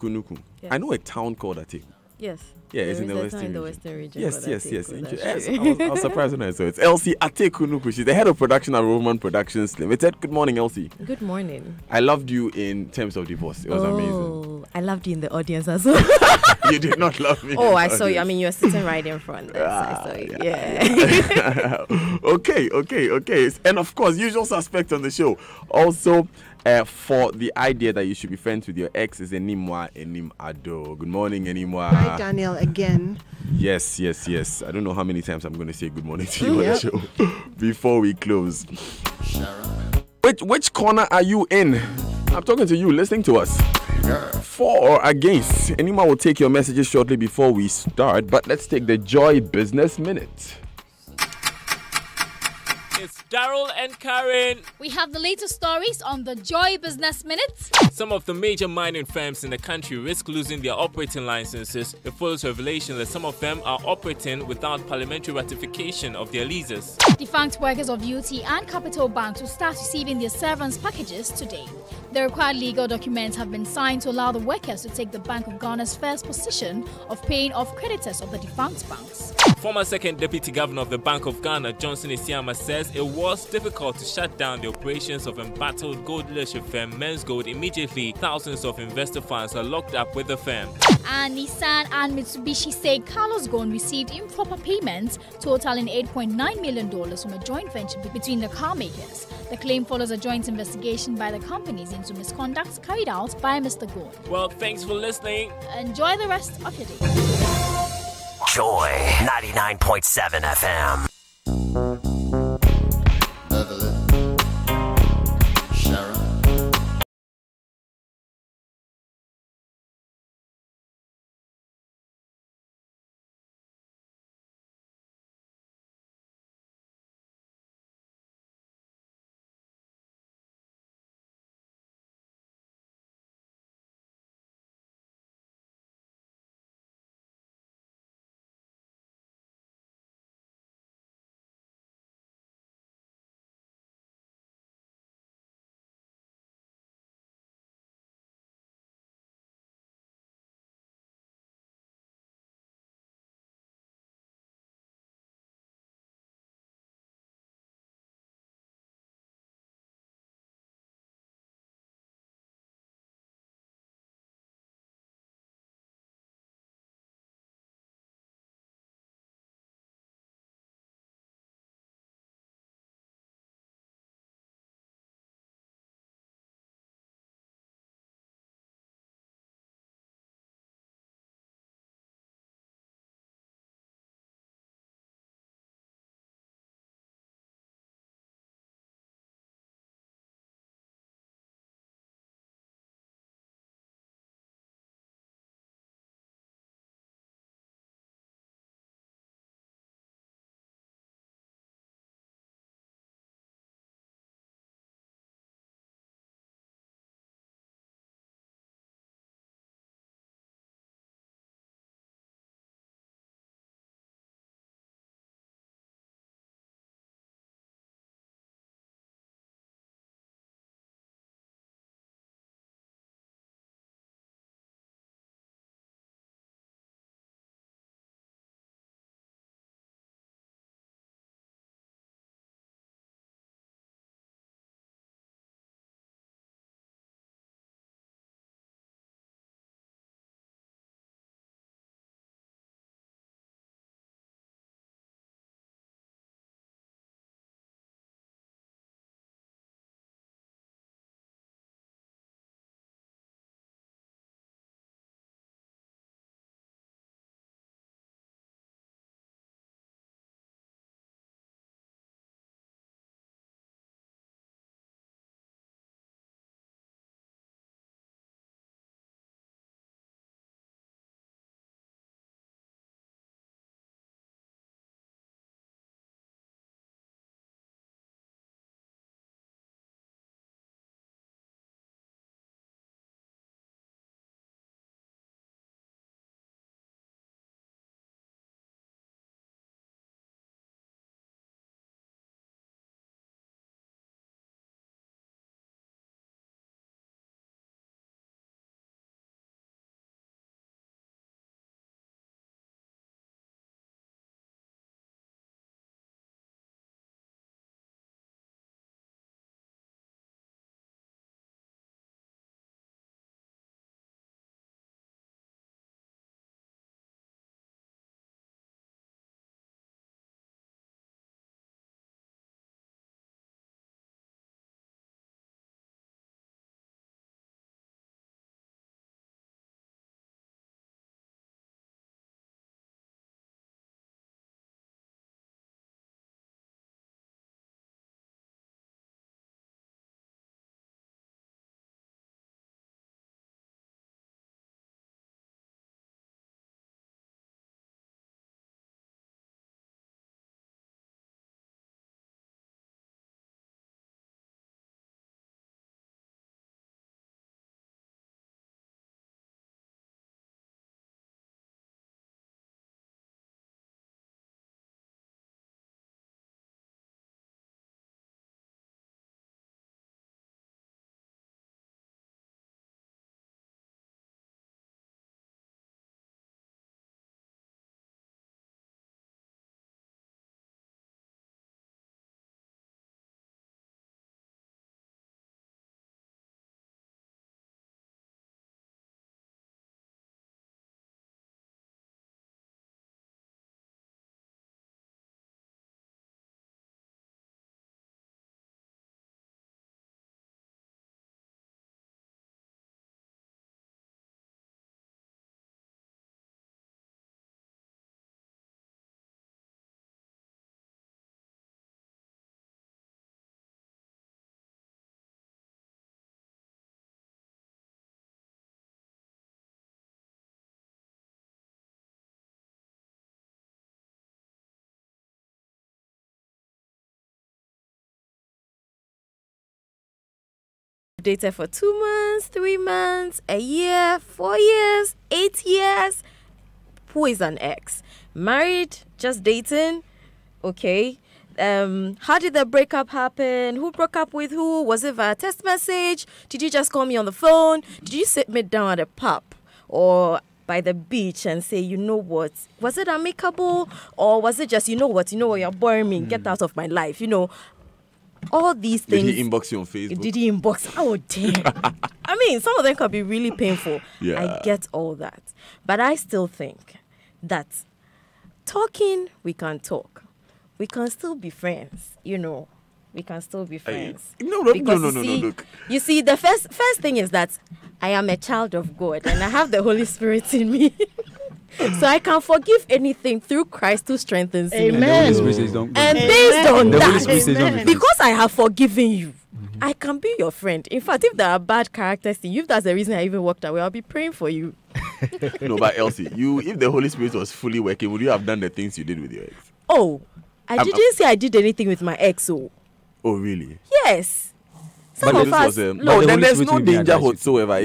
Kunuku. Yes. I know a town called Ate. Yes. Yeah, There it's in is the a Western town in the region. Western region. Yes, called yes, Ate, yes. that's Yes, true. I was surprised when I saw it. It's Elsie Ate Kunuku. She's the head of production at Roman Productions Limited. Good morning, Elsie. Good morning. I loved you in Terms of Divorce. It was amazing. I loved you in the audience as well. You did not love me. Oh, I saw you. I mean, you're sitting right in front. So I saw you. Yeah. Okay. And of course, usual suspect on the show. Also, for the idea that you should be friends with your ex is Enimwa Ado. Good morning, Enimwa. Hi, Daniel, again. Yes. I don't know how many times I'm going to say good morning to you on the show before we close. Which corner are you in? I'm talking to you, listening to us. For or against? Enima will take your messages shortly before we start, but let's take the Joy Business Minute. It's Daryl and Karen. We have the latest stories on the Joy Business Minute. Some of the major mining firms in the country risk losing their operating licenses. It follows revelation that some of them are operating without parliamentary ratification of their leases. Defunct workers of UT and Capital Bank will start receiving their severance packages today. The required legal documents have been signed to allow the workers to take the Bank of Ghana's first position of paying off creditors of the defunct banks. Former second deputy governor of the Bank of Ghana, Johnson Isiama, says it was difficult to shut down the operations of embattled gold leadership firm Men's Gold immediately. Thousands of investor funds are locked up with the firm. And Nissan and Mitsubishi say Carlos Ghosn received improper payments totaling $8.9 million from a joint venture between the car makers. The claim follows a joint investigation by the companies into misconduct carried out by Mr. Ghosn. Well, thanks for listening. Enjoy the rest of your day. Joy 99.7 FM. dated for 2 months, 3 months, a year, 4 years, 8 years. Who is an ex? Married, just dating? Okay. How did the breakup happen? Who broke up with who? Was it via text message? Did you just call me on the phone? Did you sit me down at a pub or by the beach and say, you know what? Was it amicable? Or was it just, you know what, you're boring me, get out of my life, all these things. Did he inbox you on Facebook? Did he inbox? Oh, damn. I mean, some of them can be really painful. Yeah. I get all that. But I still think that talking, we can talk. We can still be friends, We can still be friends. No, look. You see, the first thing is that I am a child of God and I have the Holy Spirit in me. So I can forgive anything through Christ who strengthens me. Amen. And based on Amen. that, because I have forgiven you, I can be your friend. In fact, if there are bad characters in you, if that's the reason I even walked away, I'll be praying for you. No, but Elsie, if the Holy Spirit was fully working, would you have done the things you did with your ex? Oh, I didn't say I did anything with my ex. Oh, really? Yes. But Some of us. then there's no danger whatsoever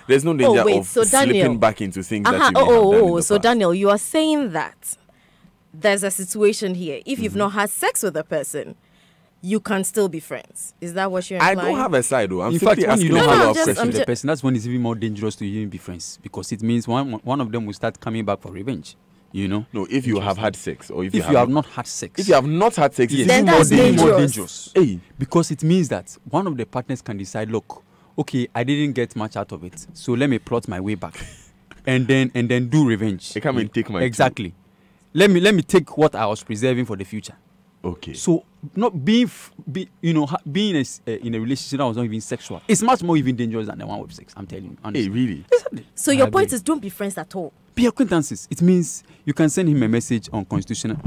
there's no danger of slipping back into things that you may have done in the so past. Daniel, you are saying that there's a situation here. If you've not had sex with a person, you can still be friends. Is that what you're I implying? don't have a side though. I'm In fact, simply when you asking don't a have follow-up sex question. with the person, that's when it's even more dangerous to even be friends, because it means one of them will start coming back for revenge. No, if you have had sex or if you have not had sex. If you have not had sex, Yes. it's Then even more that's dangerous. more dangerous. dangerous. Hey, Because it means that one of the partners can decide, look, okay, I didn't get much out of it, so let me plot my way back, and then do revenge. They come and take my exactly. Let me take what I was preserving for the future. okay. So not being being in a relationship that was not even sexual, it's much more even dangerous than the one with sex. I'm telling you, honestly. Hey, really? Exactly. So your point is, don't be friends at all. Be acquaintances. It means you can send him a message on Constitution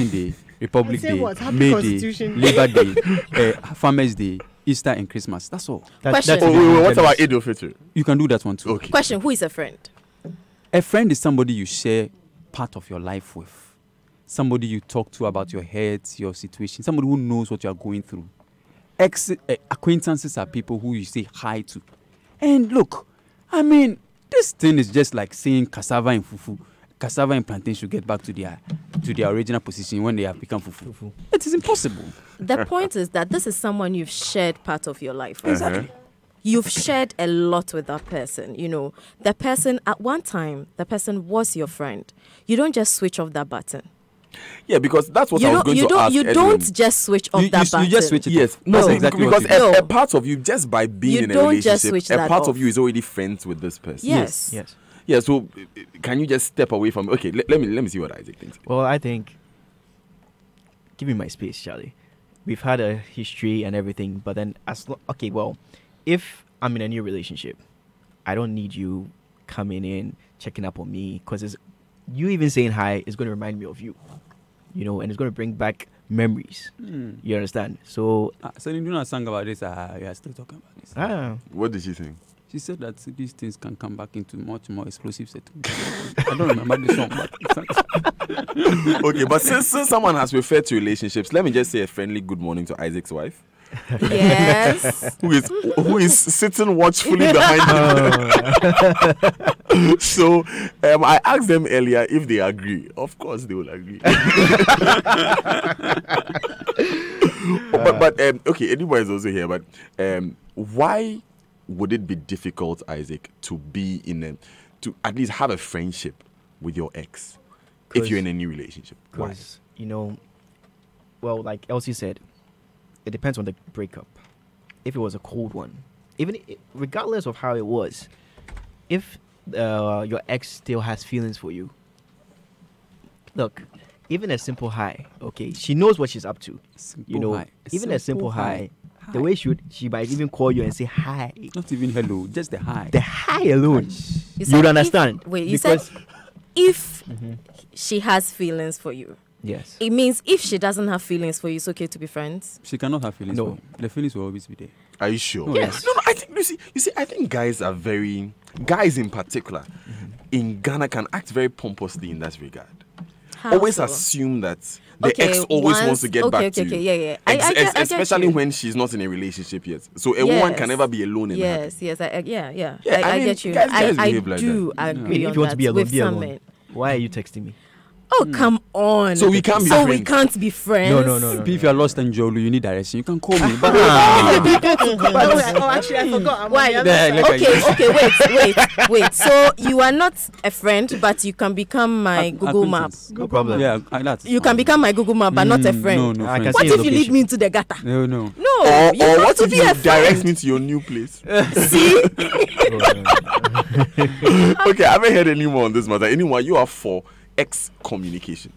Day, Republic Say Day, what? Happy May Constitution Day, Labor Day, Farmers Day, Easter and Christmas. That's all. Question. Oh, wait, what about Eid al-Fitr? You can do that one too. Okay. Question, who is a friend? A friend is somebody you share part of your life with. Somebody you talk to about your health, your situation. Somebody who knows what you are going through. Acquaintances are people who you say hi to. And look, I mean, this thing is just like saying cassava and fufu. Cassava and plantain should get back to their original position when they have become fufu. It is impossible. The point is that this is someone you've shared part of your life with. Exactly. You've shared a lot with that person. The person at one time, the person was your friend. You don't just switch off that button. Yeah, because that's what I was going to ask. You Edwin. don't just switch off that button. You just switch it Yes, off. no, That's exactly because what it is. a part of you, just by being You in a don't relationship, just switch a that part off. of you is already friends with this person. Yes. Yes. Yeah, so can you just step away from? Okay, let me see what Isaac thinks. Well, I think. Give me my space, Charlie. We've had a history and everything, but then okay, well, if I'm in a new relationship, I don't need you coming in, checking up on me, because you even saying hi is going to remind me of you, and it's going to bring back memories. You understand? So, So you do not sing about this. You are still talking about this. What did she think? She said that these things can come back into much more explosive settlement. I don't remember the song, but Okay, but since someone has referred to relationships, let me just say a friendly good morning to Isaac's wife, Yes. who is sitting watchfully behind him. So I asked them earlier if they agree. Of course, they will agree. but okay, anybody is also here. But why would it be difficult, Isaac, to be to at least have a friendship with your ex if you're in a new relationship? Why? because, well, like Elsie said, it depends on the breakup. If it was a cold one, regardless of how it was, if your ex still has feelings for you, look, even a simple hi, okay, she knows what she's up to. Simple hi. Even a simple hi, the way she might even call you and say hi. not even hello, just the hi. The hi alone, You you'd said understand. You said because if she has feelings for you, yes, it means if she doesn't have feelings for you, it's okay to be friends. She cannot have feelings. No. For you. The feelings will always be there. Are you sure? Yes. No, I think you see, I think guys in particular, in Ghana can act very pompously in that regard. How always so? assume that the ex always wants to get back to you. Yeah. Ex- I get especially you. when she's not in a relationship yet. So a woman can never be alone in happy. Yes. I Yeah, I mean, get you. guys I behave like do that. agree on If you want that to be alone, with be some alone. men. Why are you texting me? Oh, come on. So we can't be So we friends. can't be friends. No. If you are lost in Jolu, you need direction. You can call me. But Actually, I forgot. I'm Why? on the other Yeah, side. Wait. So you are not a friend, but you can become my Google Map. acquaintance. No problem. Yeah, that's You can become my Google Map, but not a friend. No, I can friends. What see your if you lead location. me into the gutter? No. No. Or you have what to if be you a direct friend. me to your new place? See? Okay, I haven't heard any more on this matter. Anyone, you are for excommunication.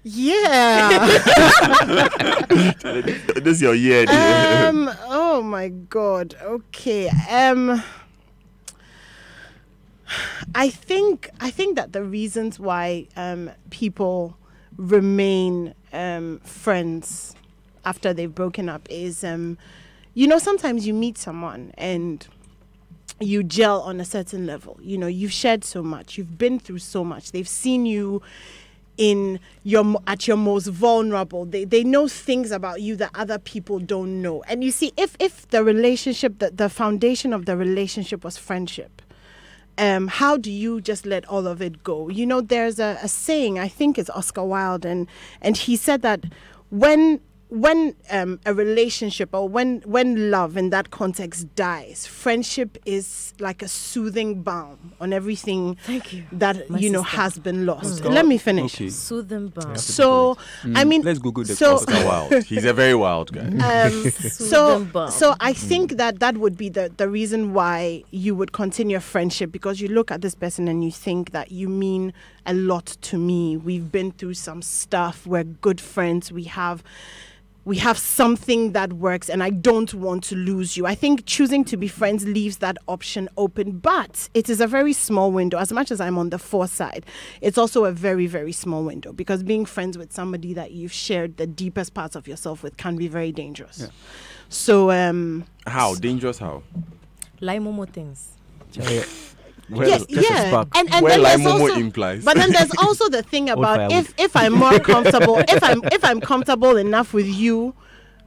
Yeah. This is your year. dear. Oh my God. Okay. I think that the reasons why people remain friends after they've broken up is sometimes you meet someone and you gel on a certain level. You've shared so much, you've been through so much, they've seen you at your most vulnerable. They know things about you that other people don't know. And you see, if the relationship, the foundation of the relationship was friendship, how do you just let all of it go? There's a saying, I think it's Oscar Wilde, and he said that when a relationship or when love in that context dies, friendship is like a soothing balm on everything that My sister. has been lost. Oh, Let me finish. okay. Soothing balm. So I mean, Let's Google the so Oscar Wilde. Wild. He's a very wild guy. Soothing balm. So I think that would be the reason why you would continue a friendship, because you look at this person and you think that you mean a lot to me. We've been through some stuff. We're good friends. We have something that works, and I don't want to lose you. I think choosing to be friends leaves that option open, but it is a very small window. As much as I'm on the for side, it's also a very, very small window, because being friends with somebody that you've shared the deepest parts of yourself with can be very dangerous. Yeah. So, How? Dangerous how? Like Momo things. Well, and where then like there's Momo also, implies. but then there's also the thing about firewood. if I'm more comfortable, if I'm comfortable enough with you,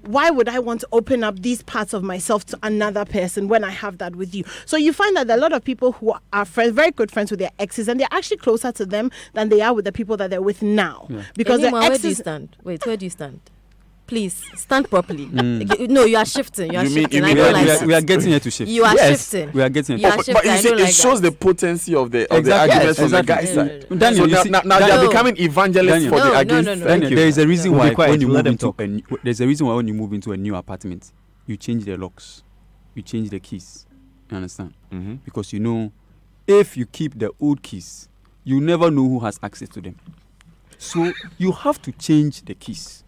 why would I want to open up these parts of myself to another person when I have that with you? So you find that a lot of people who are friends, very good friends with their exes, and they're actually closer to them than they are with the people that they're with now. Yeah. Because their Anyone, where do you exes. stand? Wait, where do you stand? Please stand properly. No, you are shifting. You are You mean- shifting. you I mean don't we like are- that. We are getting here to shift. You are Yes, shifting. we are getting You here are to shifting. But you I see, don't it like shows that. the potency of the Exactly. arguments Yes, from the exactly. guy's side. Daniel, So you see, now they are Daniel- becoming evangelists Daniel- for the No, against. no, no, no. Daniel, there is a reason We'll why be quiet, when you we'll let move them into talk. there's a reason why when you move into a new apartment, you change the locks, you change the keys. You understand? Mhm. Because if you keep the old keys, you never know who has access to them. So you have to change the keys.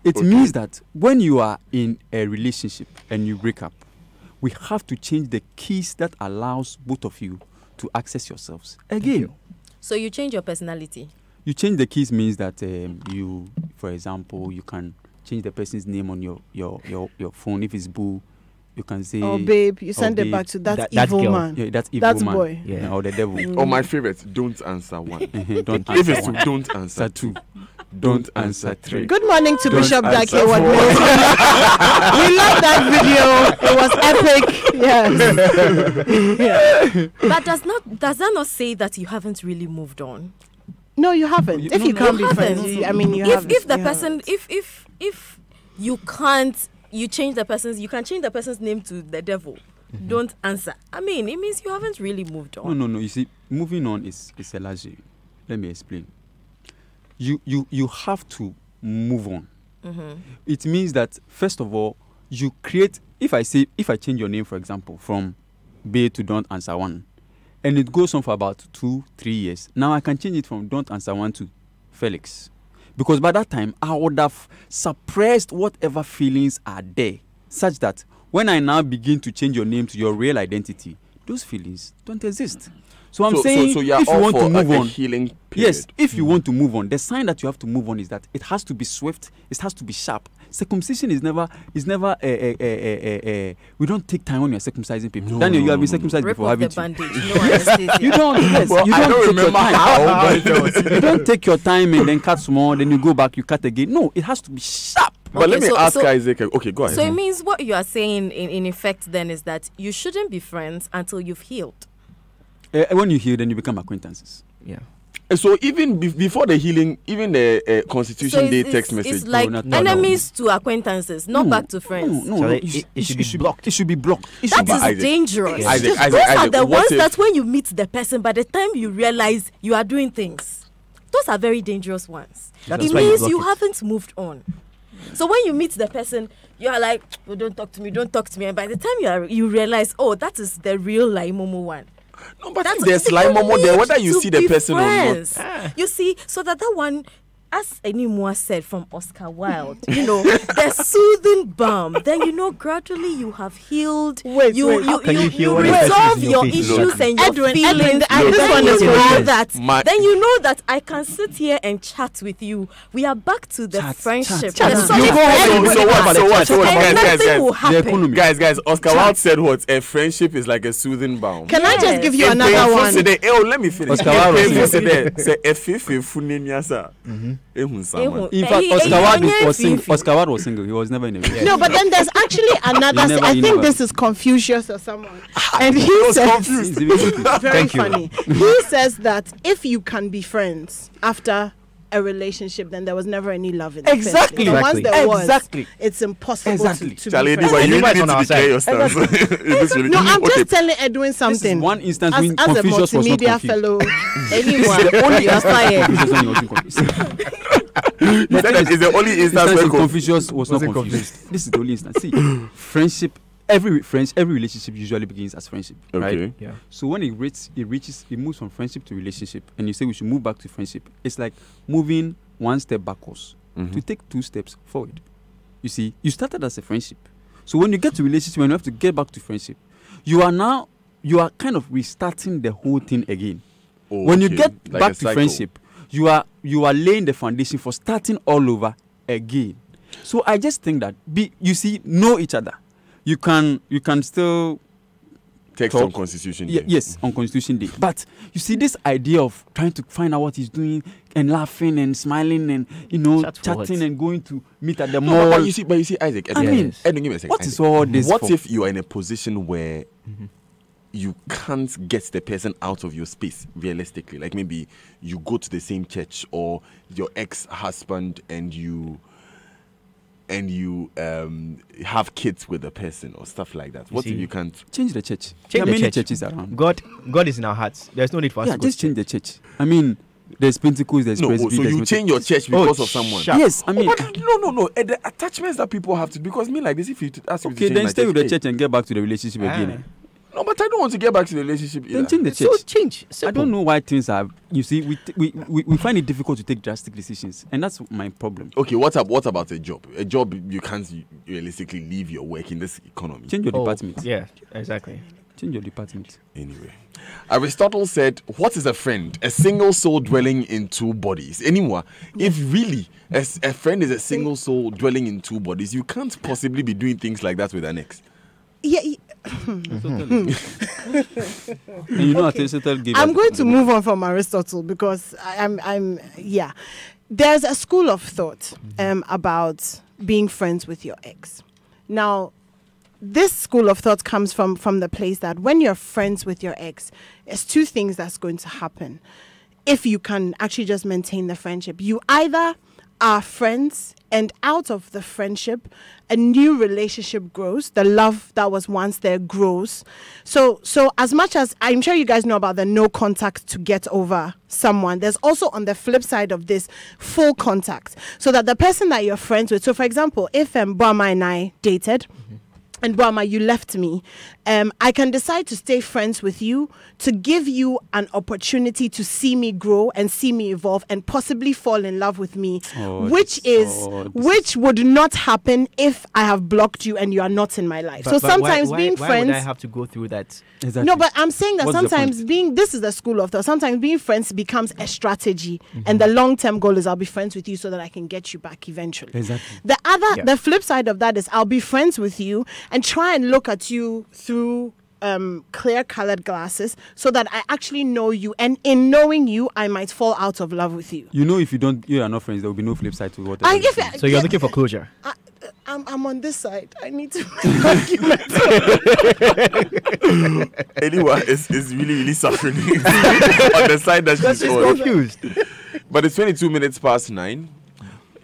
It Okay. means that when you are in a relationship and you break up, we have to change the keys that allows both of you to access yourselves. Again, So you change your personality. you change the keys means that you, for example, you can change the person's name on your phone. If it's Boo, you can say, Oh, babe, you send it babe. back to that That evil girl. man. Yeah, that's evil That's man. boy. Yeah. Or the devil. Oh, my favorite. Don't answer one. Don't If answer it's two, one. don't answer Answer two. Don't answer three. Good morning to Don't Bishop answer Dake. What four. we love that video. It was epic. Yes. But does that not say that you haven't really moved on? No, you haven't. If you can't be friends, haven't. you If haven't. the You person haven't. if you can't, you change the person's, you can change the person's name to the devil. Don't answer. I mean, it means you haven't really moved on. No. You see, moving on is a luxury. Let me explain. You have to move on. It means that first of all, you create. If I change your name, for example, from Bay to Don't Answer One, and it goes on for about 2-3 years. Now I can change it from Don't Answer One to Felix, because by that time I would have suppressed whatever feelings are there, such that when I now begin to change your name to your real identity, those feelings don't exist. So I'm so saying, you're if you all want for to move a on, healing period. yes, if you want to move on, the sign that you have to move on is that it has to be swift, it has to be sharp. Circumcision is never we don't take time when you're circumcising people. No, Daniel, you have been no. circumcised Rip before, off the haven't you? bandage. No anesthesia. You don't, yes, Well, you I don't don't take your remember time. how, but You don't take your time and then cut small, then you go back, you cut again. No, it has to be sharp. But Okay, let me so- ask so- Isaac. Okay, go ahead. So it means what you are saying in effect then is that you shouldn't be friends until you've healed. When you heal, then you become acquaintances. Yeah. So even before the healing, even the Constitution Day text message. It's like No, no, enemies to acquaintances, not back to friends. No, So you it sh- should be blocked. It should be blocked. It That should be is Isaac, dangerous. Isaac, Those Isaac, are Isaac, the what ones if- that when you meet the person, by the time you realize you are doing things, those are very dangerous ones. That's It why you means block you it. haven't moved on. So when you meet the person, you are like, oh, don't talk to me. And by the time you realize, oh, that is the real Laimomo one. No, but That's there's they like don't Momo there, need whether you to see the be person friends. or not. You see, so that one, as Enimwa said from Oscar Wilde, the soothing balm. Then gradually you have healed. Wait, you How can you heal when the resolve person is in your your face? issues and your Edwin, feelings. Edwin, Then this one you is know wrong. that. My- Then you know that I can sit here and chat with you. We are back to the Chat, friendship. chat. There's You something go ahead. everybody So what? has. So what? So what? And Guys, nothing will The happen. economy. Guys, Oscar Wilde said what? A friendship is like a soothing balm. Can I just give you If another painful one? today- let me finish. Oscar Wilde was Painful saying- today, say, if funenia, sir. Ehun sama. Ehun. In fact, He- Oscar he- Wilde he- was he- single. Oscar Wilde was single. He was never in a relationship. No, but then there's actually another. You never- I you think never- this is Confucius or someone, and he was says confused. He's even- very Thank you. funny. He says that if you can be friends after a relationship, then there was never any love in the first Exactly. place. So once there was, Exactly. it's impossible Exactly. to Charlie, be but friends. you Everybody's need on to our declare side. your stance. In this No, I'm okay. just telling Edwin something. This is one instance as, when as a Confucius was not multimedia confused. fellow, Anyone, only you are fired. Confucius when he wasn't confused. That is the only instance Instance where of Confucius was not Wasn't confused. This is the only instance. See, friendship. Every relationship usually begins as friendship, right? Okay. Yeah. So when it moves from friendship to relationship, and you say we should move back to friendship, it's like moving one step backwards to take 2 steps forward. You see, you started as a friendship. So when you get to relationship, when you have to get back to friendship, you are kind of restarting the whole thing again. Oh, When you okay. get Like back a to cycle. friendship, you are laying the foundation for starting all over again. So I just think that know each other. You can still Text talk. on Constitution Day. yes, on Constitution Day. But you see this idea of trying to find out what he's doing and laughing and smiling and Chat for what? chatting and going to meet at the No, mall. but you see, Isaac. I mean, Edwin, give me a second. what is Isaac. all this What for? if you are in a position where you can't get the person out of your space realistically? Like maybe you go to the same church, or your ex-husband and you have kids with the person or stuff like that. What if see, you can't? Change the church. Change there are the many church. churches around. God is in our hearts. There's no need for us Yeah, to go just to change the church. I mean, there's Pentecost, there's No, Presby, so there's you Methodist. change your church because of someone. sharp. Yes, I mean, But no. The attachments that people have to, because me like this, if you ask me to okay, change then my stay with the hey. church and get back to the relationship again. eh? No, but I don't want to get back to the relationship either. Then change the So church. change. I Simple. don't know why things are. You see, we find it difficult to take drastic decisions, and that's my problem. Okay, what about a job? A job, you can't realistically leave your work in this economy. Change your Oh, department. Yeah, exactly. Change your department. Anyway, Aristotle said, "What is a friend? A single soul dwelling in 2 bodies." Anymore, if really a friend is a single soul dwelling in 2 bodies, you can't possibly be doing things like that with an ex. Yeah, And you know, Aristotle gave I'm us going the- to move on from Aristotle because I'm yeah. There's a school of thought about being friends with your ex. Now, this school of thought comes from the place that when you're friends with your ex, there's 2 things that's going to happen. If you can actually just maintain the friendship, you either are friends, and out of the friendship, a new relationship grows. The love that was once there grows. So as much as I'm sure you guys know about the no contact to get over someone, there's also on the flip side of this full contact. So that the person that you're friends with, so for example, if Boama and I dated, and Boama, you left me, I can decide to stay friends with you, to give you an opportunity to see me grow and see me evolve and possibly fall in love with me, which would not happen if I have blocked you and you are not in my life. But sometimes why being friends... Why would I have to go through that? Exactly. No, but I'm saying that What's sometimes this is the school of thought. Sometimes being friends becomes a strategy, and the long-term goal is I'll be friends with you so that I can get you back eventually. Exactly. The flip side of that is I'll be friends with you and try and look at you through clear-colored glasses so that I actually know you, and in knowing you, I might fall out of love with you. You know, if you are not friends, there will be no flip side to what. So you're looking for closure. I'm on this side. I need to Anyone is really suffering on the side that she's on. Confused. But it's 22 minutes past 9.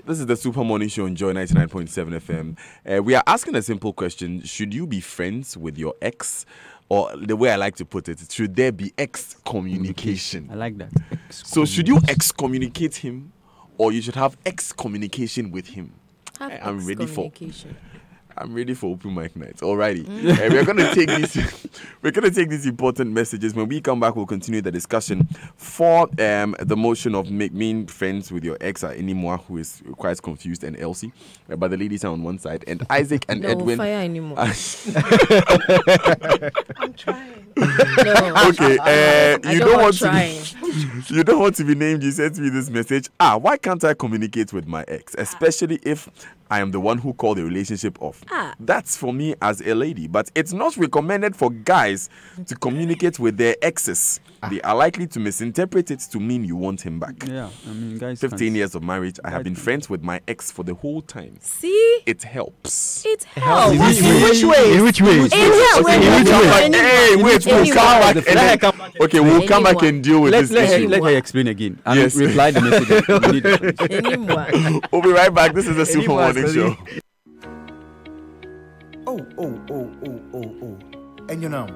This is the Super Morning Show on Joy 99.7 FM. We are asking a simple question. Should you be friends with your ex? Or the way I like to put it, should there be excommunication? I like that. So should you excommunicate him, or you should have excommunication with him? I'm ready for open mic night. Alrighty. We're gonna take these important messages. When we come back, we'll continue the discussion for the motion of being friends with your ex, Enimwa, who is quite confused, and Elsie. But the ladies are on one side, and Isaac and Edwin. Fire anymore. I'm trying. Okay. You don't want to be named. You sent me this message. Why can't I communicate with my ex, especially if I am the one who called the relationship off? That's for me as a lady, but it's not recommended for guys to communicate with their exes. They are likely to misinterpret it to mean you want him back. Yeah, I mean, guys. 15 years of marriage, I have been friends with my ex for the whole time. See? It helps. It helps. In which way? Hey, wait, we'll come back. Okay, we'll come back and deal with this issue. Let her explain again. And Yes. reply the message. We'll be right back. This is the Super Morning Show. And you know,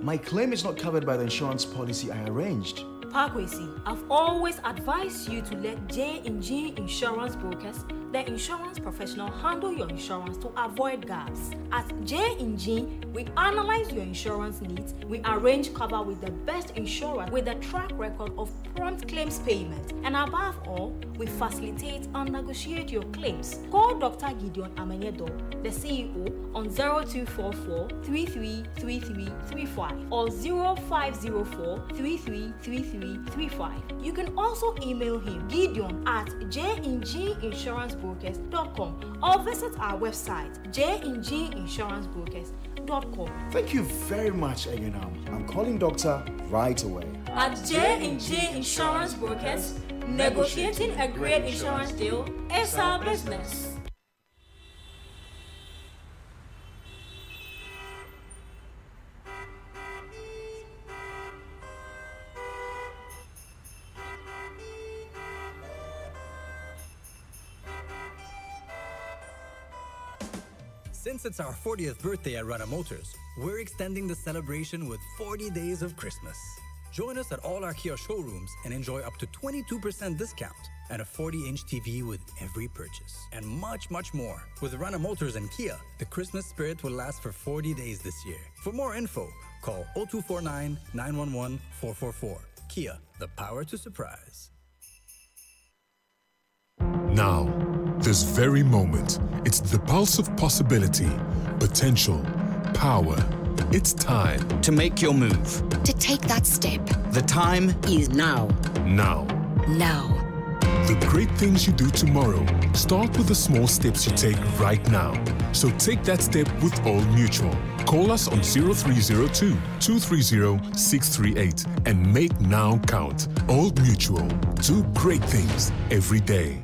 my claim is not covered by the insurance policy I arranged. Parkwesi, I've always advised you to let J&G Insurance Brokers, the insurance professional, handle your insurance to avoid gaps. At J&G, we analyze your insurance needs, we arrange cover with the best insurer with a track record of prompt claims payment, and above all, we facilitate and negotiate your claims. Call Dr. Gideon Amenyedo, the CEO, on 0244 333335 or 0504 333335. You can also email him, Gideon, at jnginsurancebrokers.com or visit our website, jnginsurancebrokers.com. Thank you very much, Ayunam. I'm calling doctor right away. At J&G Insurance Brokers, negotiating a great insurance deal is our business. Since it's our 40th birthday at Rana Motors, we're extending the celebration with 40 days of Christmas. Join us at all our Kia showrooms and enjoy up to 22% discount and a 40-inch TV with every purchase. And much, much more. With Rana Motors and Kia, the Christmas spirit will last for 40 days this year. For more info, call 0249 911 444. Kia, the power to surprise. Now, this very moment, it's the pulse of possibility, potential, power. It's time to make your move. To take that step. The time is now. Now. Now. The great things you do tomorrow start with the small steps you take right now. So take that step with Old Mutual. Call us on 0302 230 638 and make now count. Old Mutual. Do great things every day.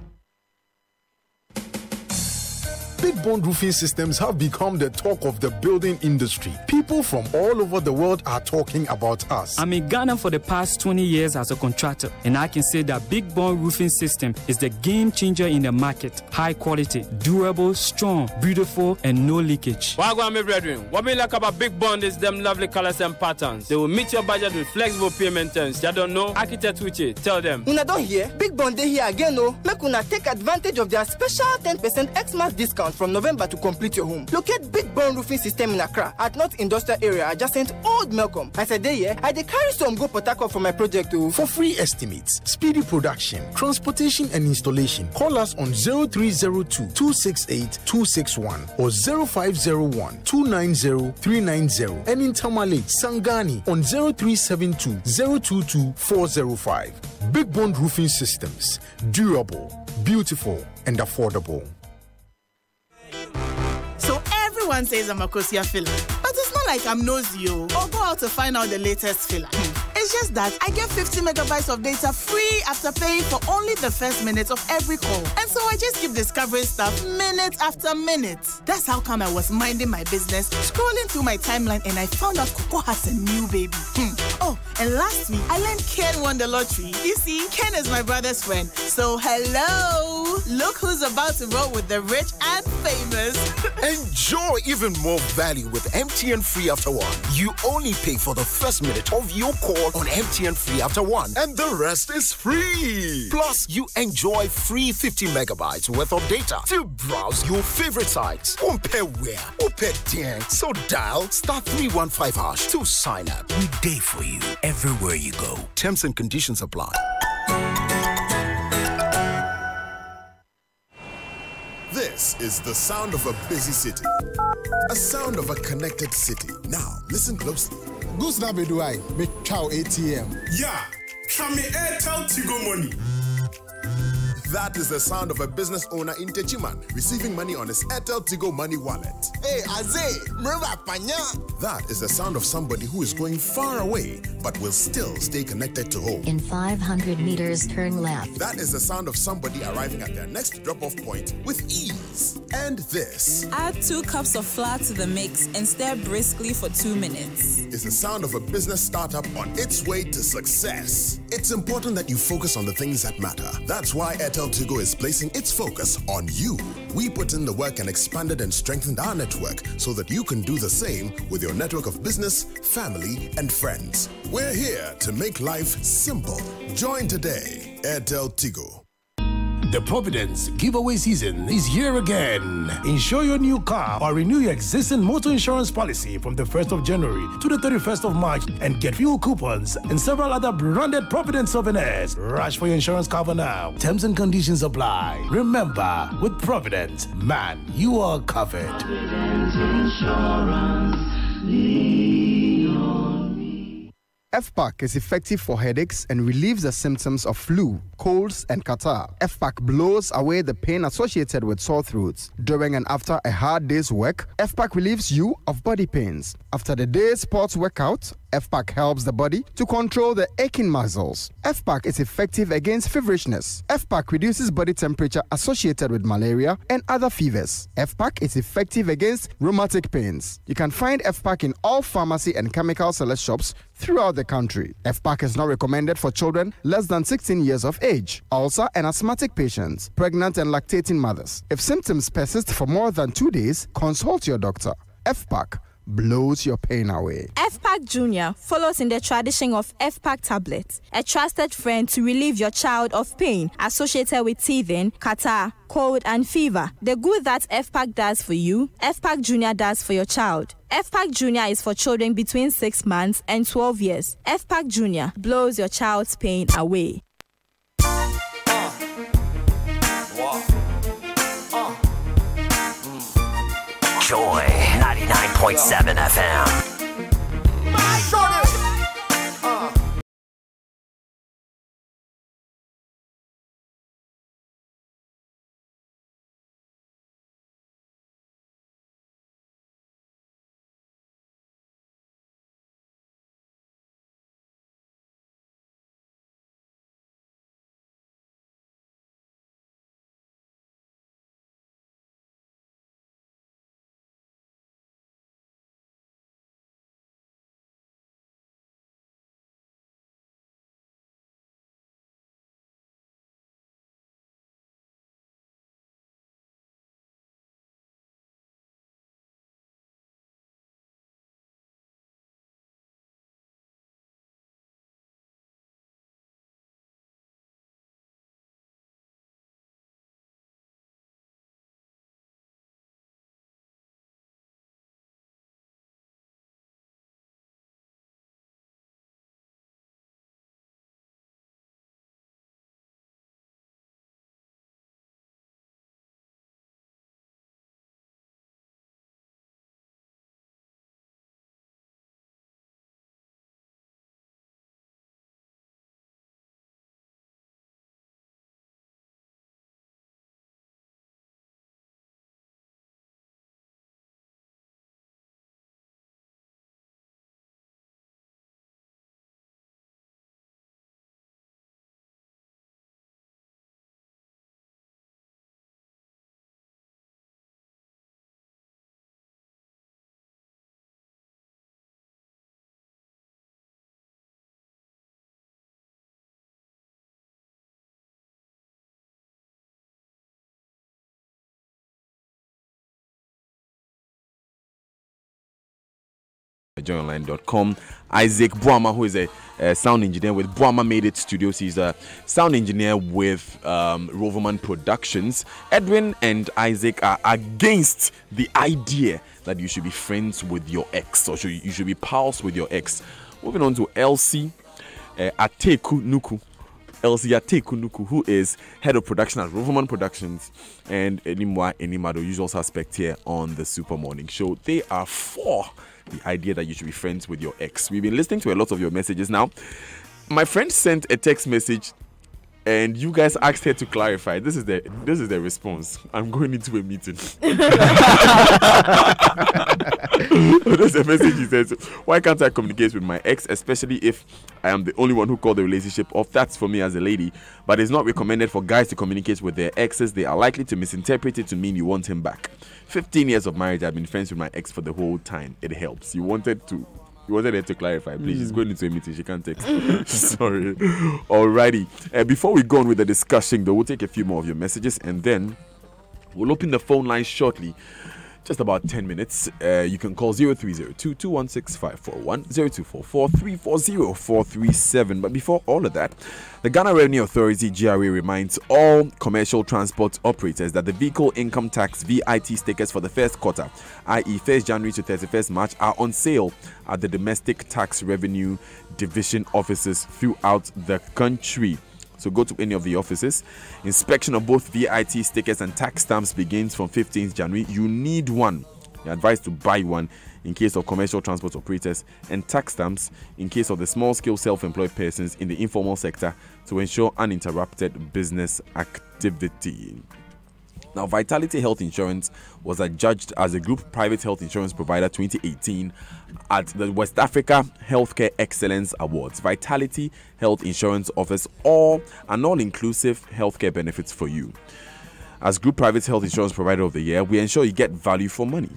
Big Bond Roofing Systems have become the talk of the building industry. People from all over the world are talking about us. I'm in Ghana for the past 20 years as a contractor, and I can say that Big Bond Roofing System is the game changer in the market. High quality, durable, strong, beautiful, and no leakage. Wagwan, my brethren, what me like about Big Bond is them lovely colors and patterns. They will meet your budget with flexible payment terms. You don't know? Architect Uche, tell them. Una don't hear? Big Bond they here again, no? Make una take advantage of their special 10% Xmas discount months from November to complete your home. Locate Big Bond Roofing System in Accra at North Industrial Area adjacent Old Melcom. As a day here, I dey carry some go Port Harcourt for my project too. For free estimates, speedy production, transportation and installation, call us on 0302 268 261 or 0501 290 390 and in Tamale, Sangani on 0372 022 405. Big Bond Roofing Systems. Durable, beautiful, and affordable. So everyone says I'm a Kosia filler, but it's not like I'm nosy or go out to find out the latest filler. It's just that I get 50 megabytes of data free after paying for only the first minute of every call. And so I just keep discovering stuff minute after minute. That's how come I was minding my business, scrolling through my timeline, and I found out Coco has a new baby. Oh, and last week, I learned Ken won the lottery. You see, Ken is my brother's friend. So hello, look who's about to roll with the rich and famous. Enjoy even more value with MTN Free After One. You only pay for the first minute of your call on MTN Free After One, and the rest is free. Plus, you enjoy free 50 megabytes worth of data to browse your favorite sites. Compare where, compare 10. So dial *315# to sign up. We day for you everywhere you go. Terms and conditions apply. This is the sound of a busy city. A sound of a connected city. Now, listen closely. Goose na be do I be chow ATM. Yeah, try me Airtel Tigo Money. That is the sound of a business owner in Techiman receiving money on his Airtel Tigo Money wallet. Hey, Aze, mreva panya. That is the sound of somebody who is going far away but will still stay connected to home. In 500 meters, turn left. That is the sound of somebody arriving at their next drop-off point with ease. And this. Add 2 cups of flour to the mix and stir briskly for 2 minutes. Is the sound of a business startup on its way to success. It's important that you focus on the things that matter. That's why Airtel Tigo is placing its focus on you. We put in the work and expanded and strengthened our network so that you can do the same with your network of business, family, and friends. We're here to make life simple. Join today. Airtel Tigo. The Providence giveaway season is here again. Insure your new car or renew your existing motor insurance policy from the 1st of January to the 31st of March and get fuel coupons and several other branded Providence souvenirs. Rush for your insurance cover now. Terms and conditions apply. Remember, with Providence, man, you are covered. Providence Insurance, FPAC is effective for headaches and relieves the symptoms of flu, colds, and catarrh. FPAC blows away the pain associated with sore throats. During and after a hard day's work, FPAC relieves you of body pains. After the day's sports workout, FPAC helps the body to control the aching muscles. FPAC is effective against feverishness. FPAC reduces body temperature associated with malaria and other fevers. FPAC is effective against rheumatic pains. You can find FPAC in all pharmacy and chemical select shops throughout the country. FPAC is not recommended for children less than 16 years of age, ulcer and asthmatic patients, pregnant and lactating mothers. If symptoms persist for more than 2 days, consult your doctor. FPAC blows your pain away. FPAC Junior follows in the tradition of FPAC tablets, a trusted friend to relieve your child of pain associated with teething, catarrh, cold, and fever. The good that FPAC does for you, FPAC Junior does for your child. FPAC Junior is for children between 6 months and 12 years. FPAC Junior blows your child's pain away. Joy 99.7 FM. joyonline.com. Isaac Boama, who is a sound engineer with Boama Made It Studios. He's a sound engineer with Roverman Productions. Edwin and Isaac are against the idea that you should be friends with your ex, or you should be pals with your ex. Moving on to Elsie Ateku Nuku. Elsie Ateku Nuku, who is head of production at Roverman Productions, and Enimwa Enimado, usual suspect here on the Super Morning Show. They are for the idea that you should be friends with your ex. We've been listening to a lot of your messages now. My friend sent a text message and you guys asked her to clarify. This is the response. I'm going into a meeting. There's a message. He says, why can't I communicate with my ex, especially if I am the only one who called the relationship off? That's for me as a lady, but it's not recommended for guys to communicate with their exes. They are likely to misinterpret it to mean you want him back. 15 years of marriage, I've been friends with my ex for the whole time. It helps. You wanted her to clarify. Please, she's going into a meeting. She can't text. Sorry. Alrighty. Before we go on with the discussion, though, we'll take a few more of your messages and then we'll open the phone line shortly. Just about 10 minutes. You can call 0302-216-541, 0244-340-437. But before all of that, the Ghana Revenue Authority, GRA, reminds all commercial transport operators that the Vehicle Income Tax VIT stickers for the first quarter, i.e. 1st January to 31st March, are on sale at the Domestic Tax Revenue Division offices throughout the country. So go to any of the offices. Inspection of both VIT stickers and tax stamps begins from 15th January. You need one. You're advised to buy one in case of commercial transport operators, and tax stamps in case of the small-scale self-employed persons in the informal sector to ensure uninterrupted business activity. Now, Vitality Health Insurance was adjudged as a group private health insurance provider 2018 at the West Africa Healthcare Excellence Awards. Vitality Health Insurance offers an all-inclusive healthcare benefits for you. As group private health insurance provider of the year, we ensure you get value for money.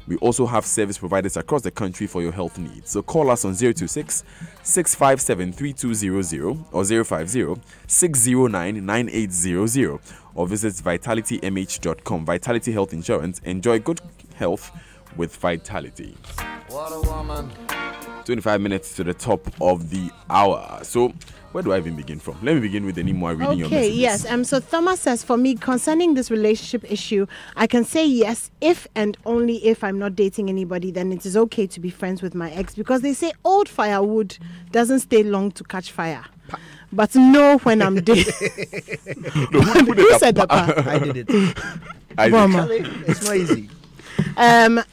We also have service providers across the country for your health needs. So call us on 026-657-3200 or 050-609-9800 or visit vitalitymh.com. Vitality Health Insurance. Enjoy good health with Vitality. What a woman. 25 minutes to the top of the hour. So where do I even begin from? Let me begin with Enimwa reading your messages. Okay, yes. So Thomas says, for me, concerning this relationship issue, I can say yes if and only if I'm not dating anybody, then it is okay to be friends with my ex, because they say old firewood doesn't stay long to catch fire. But no, when I'm dating. Who said that part? I did it. It's not easy.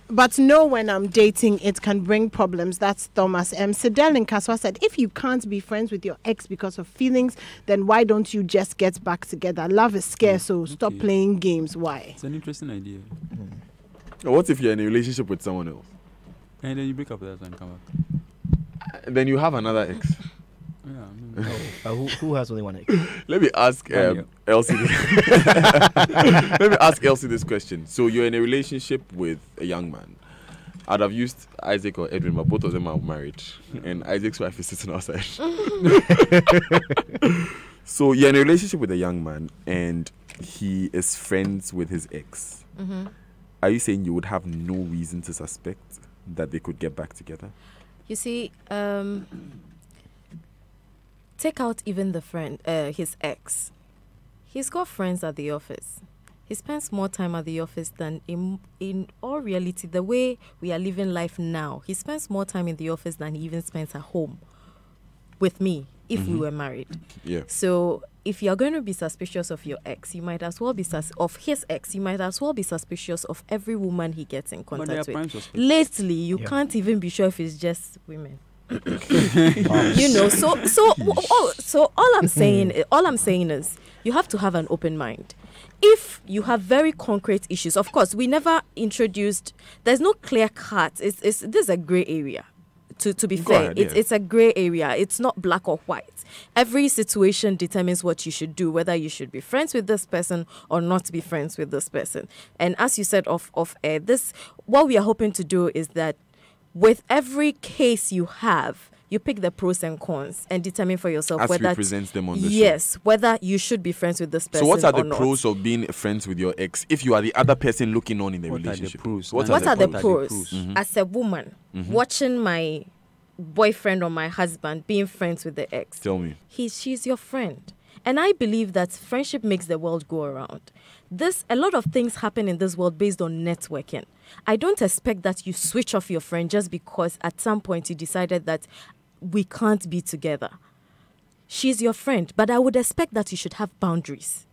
But no, when I'm dating, it can bring problems. That's Thomas. Sidel in Kaswa said, if you can't be friends with your ex because of feelings, then why don't you just get back together? Love is scarce, so stop playing games. Why? It's an interesting idea. What if you're in a relationship with someone else? And then you break up with that and come back. Then you have another ex. Yeah. Who has only one ex? Let me ask Elsie. Let me ask Elsie this question. So you're in a relationship with a young man. I'd have used Isaac or Edwin, but both of them are married, and Isaac's wife is sitting outside. So you're in a relationship with a young man, and he is friends with his ex. Mm-hmm. Are you saying you would have no reason to suspect that they could get back together? You see, take out even the friend, his ex. He's got friends at the office. He spends more time at the office than in all reality, the way we are living life now. He spends more time in the office than he even spends at home with me if we were married. Yeah. So if you're going to be suspicious of your ex, you might as well be of his ex. You might as well be suspicious of every woman he gets in contact with. Lately, you can't even be sure if it's just women. You know, so all I'm saying is you have to have an open mind. If you have very concrete issues, of course, we never introduced. There's no clear cut. This is a gray area. To be fair, it's a gray area. It's not black or white. Every situation determines what you should do, whether you should be friends with this person or not be friends with this person. And as you said off air, what we are hoping to do is that with every case you have, you pick the pros and cons and determine for yourself as whether we present them on the show. Whether you should be friends with this person. So what are the not. pros of being friends with your ex if you are the other person looking on in the relationship? What are the pros? Mm-hmm. As a woman, watching my boyfriend or my husband being friends with the ex. Tell me. She's your friend. And I believe that friendship makes the world go around. A lot of things happen in this world based on networking. I don't expect that you switch off your friend just because at some point you decided that we can't be together. She's your friend, but I would expect that you should have boundaries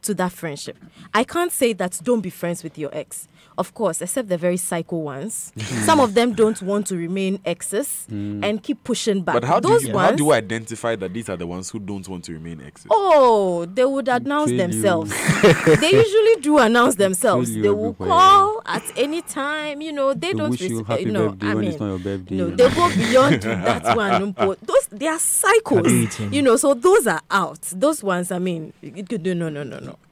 to that friendship. I can't say that don't be friends with your ex. Of course, except the very psycho ones. Some of them don't want to remain exes and keep pushing back. But how do you identify that these are the ones who don't want to remain exes? Oh, they would announce themselves. They usually do announce themselves. They will call at any time. They don't wish you happy birthday when it's not your birthday. No, they go beyond that one. They are psychos. So those are out. Those ones, no.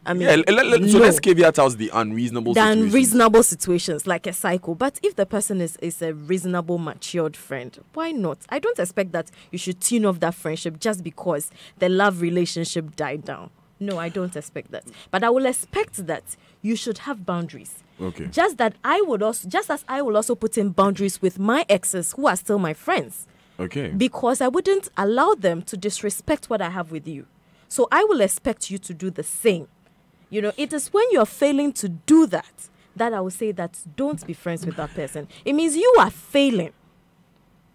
So let's caveat out the unreasonable situations. Unreasonable situations like a psycho. But if the person is a reasonable, matured friend, why not? I don't expect that you should tune off that friendship just because the love relationship died down. No, I don't expect that. But I will expect that you should have boundaries. Okay. Just as I will also put in boundaries with my exes who are still my friends. Okay. Because I wouldn't allow them to disrespect what I have with you. So I will expect you to do the same. It is when you're failing to do that I will say that don't be friends with that person. It means you are failing.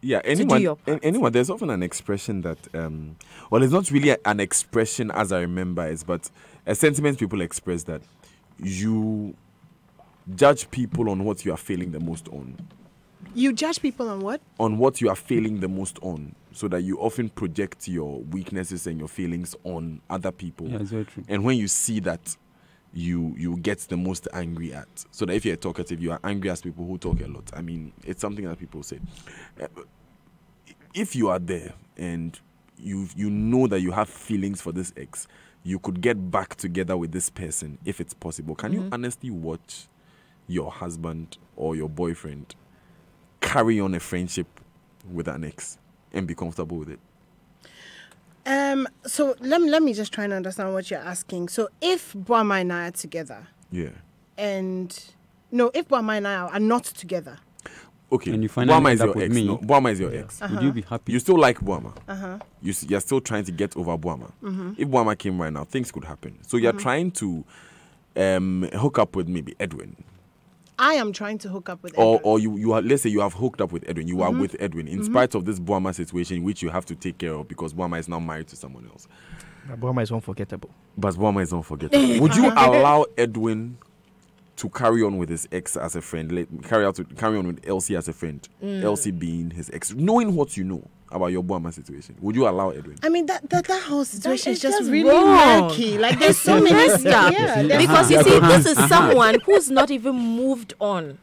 Yeah, anyone, there's often an expression that, it's not really an expression as I remember it, but a sentiment people express that you judge people on what you are failing the most on. You judge people on what? On what you are failing the most on, so that you often project your weaknesses and your feelings on other people. Yeah, it's very true. And when you see that, you get the most angry at. So that if you're talkative, you are angry at people who talk a lot. I mean, it's something that people say. If you are there and you know that you have feelings for this ex, you could get back together with this person if it's possible. Can you honestly watch your husband or your boyfriend carry on a friendship with an ex and be comfortable with it? So let me just try and understand what you're asking. So if Boama and I are together, if Boama and I are not together, okay, and you find Boama is your ex. No, Boama is your ex. Would you be happy? You still like Boama. You're still trying to get over Boama. If Boama came right now, things could happen. So you're trying to hook up with maybe Edwin. I am trying to hook up with Edwin. Or you are, let's say you have hooked up with Edwin. You are with Edwin in spite of this Boama situation, which you have to take care of because Boama is now married to someone else. Boama is unforgettable. But Boama is unforgettable. Would you allow Edwin to carry on with his ex as a friend, carry on with Elsie as a friend, Elsie being his ex, knowing what you know about your Boama situation? Would you allow Edwin? I mean, that whole situation is just really wrong. murky. Like, there's so many stuff. Because you see, this is someone who's not even moved on.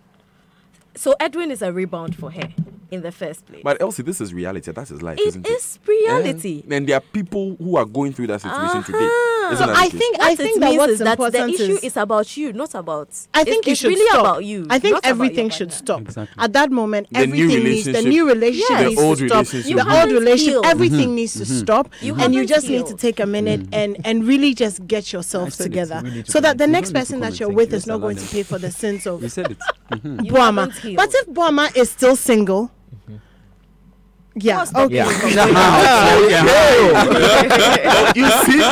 So Edwin is a rebound for her in the first place. But Elsie, this is reality. That is life, isn't it? It is reality. And there are people who are going through that situation today. So I think that what's important the issue is about you, not about. I think it's really stop. About you. I think everything should stop. Exactly. At that moment, the new relationship needs to stop. The old relationship, everything needs to stop. And you just need to take a minute and really just get yourself together, so that the next person that you're with is not going to pay for the sins of Boama. But if Boama is still single. Yeah. Okay. You see.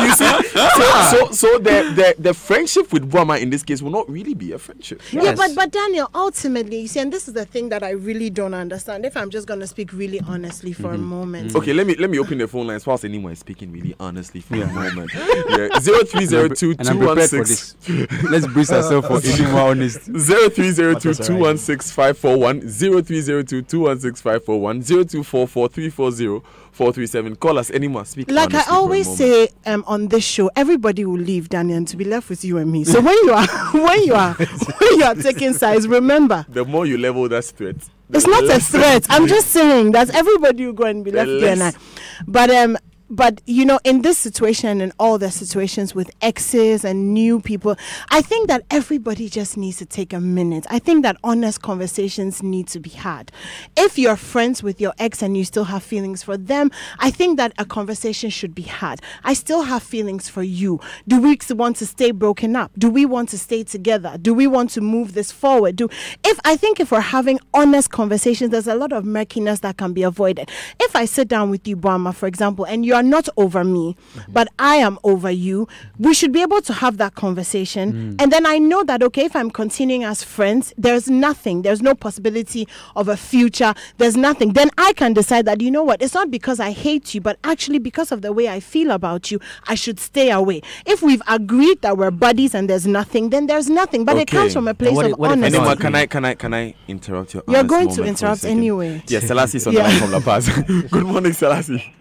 So the friendship with Boama in this case will not really be a friendship. Yes. Yeah, but Daniel, ultimately, you see, and this is the thing that I really don't understand. If I'm just going to speak really honestly for a moment. Okay, let me open the phone lines whilst anyone is speaking really honestly for a moment. 0302 216. Let's brace ourselves for even more honest. 0302 216 541 0302 216 541 024 4340 437. Call us anymore. Speak. Like I always say on this show, everybody will leave, Daniel, and to be left with you and me. So when you are taking sides, remember, the more you level that threat. It's not a threat. I'm just saying that everybody will go and be left there and I. But But you know, in this situation and all the situations with exes and new people, I think that everybody just needs to take a minute. I think that honest conversations need to be had. If you're friends with your ex and you still have feelings for them, I think that a conversation should be had. I still have feelings for you. Do we want to stay broken up? Do we want to stay together? Do we want to move this forward? If we're having honest conversations, there's a lot of murkiness that can be avoided. If I sit down with you, Boama, for example, and you are not over me, but I am over you, we should be able to have that conversation. And then I know that, okay, if I'm continuing as friends, there's no possibility of a future, there's nothing. Then I can decide that, you know what, it's not because I hate you, but actually because of the way I feel about you, I should stay away. If we've agreed that we're buddies and there's nothing, then there's nothing. But it comes from a place of honesty. Can I interrupt your You're going to interrupt anyway. Yes, Selassie is on the line from La Paz. Good morning, Selassie.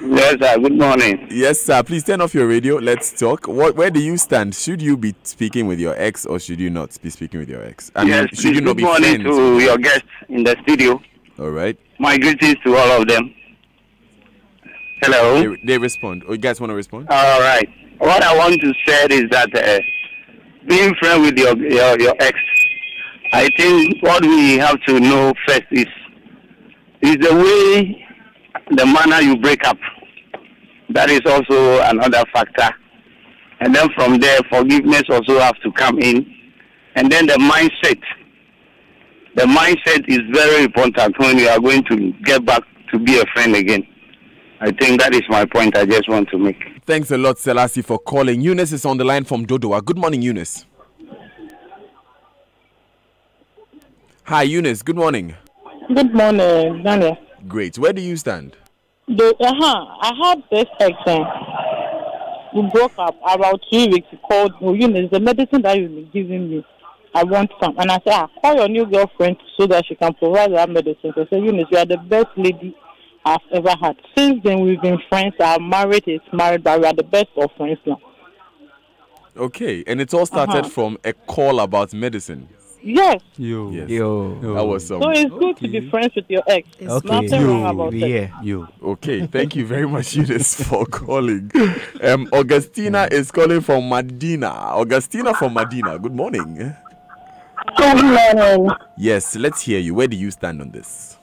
Yes, sir. Good morning. Yes, sir. Please turn off your radio. Let's talk. Where do you stand? Should you be speaking with your ex or should you not be speaking with your ex? Should you not be friends? Good morning to your guests in the studio. All right. My greetings to all of them. Hello. They respond. Oh, you guys want to respond? All right. What I want to say is that being friends with your ex, I think what we have to know first is the way, the manner you break up. That is also another factor. And then from there, forgiveness also has to come in. And then the mindset. The mindset is very important when you are going to get back to be a friend again. I think that is my point I just want to make. Thanks a lot, Selassie, for calling. Eunice is on the line from Dodowa. Good morning, Eunice. Hi, Eunice. Good morning. Good morning, Daniel. Great. Where do you stand? I had this ex. We broke up about 2 weeks. He called me. Eunice, the medicine that you've been giving me, I want some. And I said, call your new girlfriend so that she can provide that medicine. I said, Eunice, you are the best lady I've ever had. Since then, we've been friends. I'm married, he's married, but we are the best of friends now. Okay, and it all started from a call about medicine. Yes. Yo. That was some. So it's good to be friends with your ex. It's nothing wrong about it. Okay, thank you very much, Eunice, for calling. Augustina is calling from Medina. Augustina from Medina. Good morning. Good morning. Yes, let's hear you. Where do you stand on this?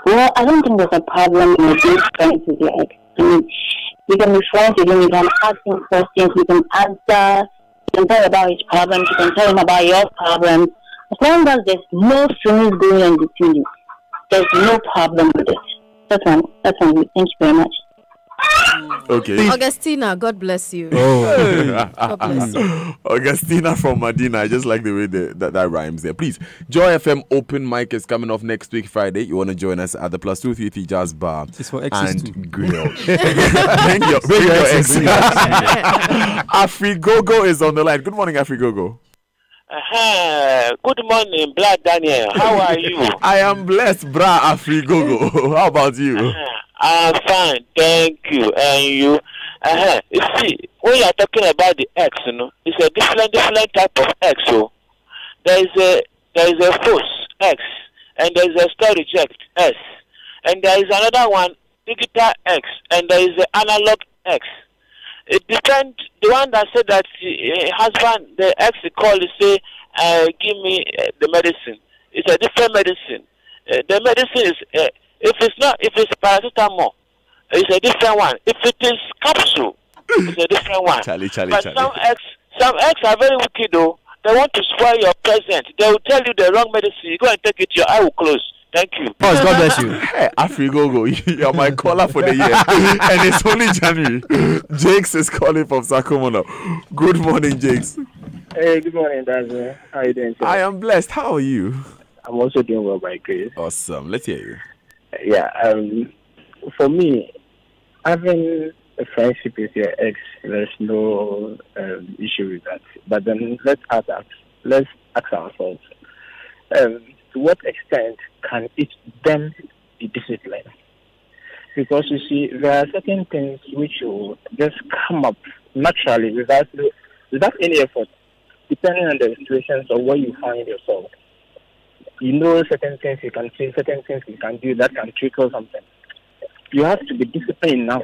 Well, I don't think there's a problem in being friends with your ex. I mean, you can be friends with him, you can ask him questions, you can answer, you can tell about his problems, you can tell him about your problems. As long as there's no strings going on between you, there's no problem with it. That's one. Thank you very much. Okay. Augustina, God bless you. God bless you. Augustina from Medina. I just like the way that rhymes there. Please, Joy FM open mic is coming off next week Friday. You want to join us at the +233 Jazz Bar and Grill. Bring your ex. Afrigogo is on the line. Good morning, Afrigogo. Good morning, Black Daniel. How are you? I am blessed, bra Afrigogo. How about you? I'm fine, thank you. And you? You see, when you are talking about the X, you know, it's a different type of X. So there is a false X, and there is a storage X, and there is another one, digital X, and there is the analog X. It depends. The one that said that husband, the ex called to say, give me the medicine. It's a different medicine. The medicine is, if it's paracetamol, it's a different one. If it is capsule, it's a different one. Charlie. Some ex are very wicked though. They want to spoil your present. They will tell you the wrong medicine. You go and take it, your eye will close. Thank you. God bless you. Hey, Afrigogo, you're my caller for the year. And it's only January. Jakes is calling from Sakomono. Good morning, Jakes. Hey, good morning, Dazzy. How are you doing today? I am blessed. How are you? I'm also doing well by grace. Awesome. Let's hear you. Yeah, for me, having a friendship with your ex, there's no issue with that. But then let's ask ourselves, to what extent can it then be disciplined? Because you see, there are certain things which will just come up naturally without any effort, depending on the situations or where you find yourself. You know certain things you can say, certain things you can do that can trickle something. You have to be disciplined enough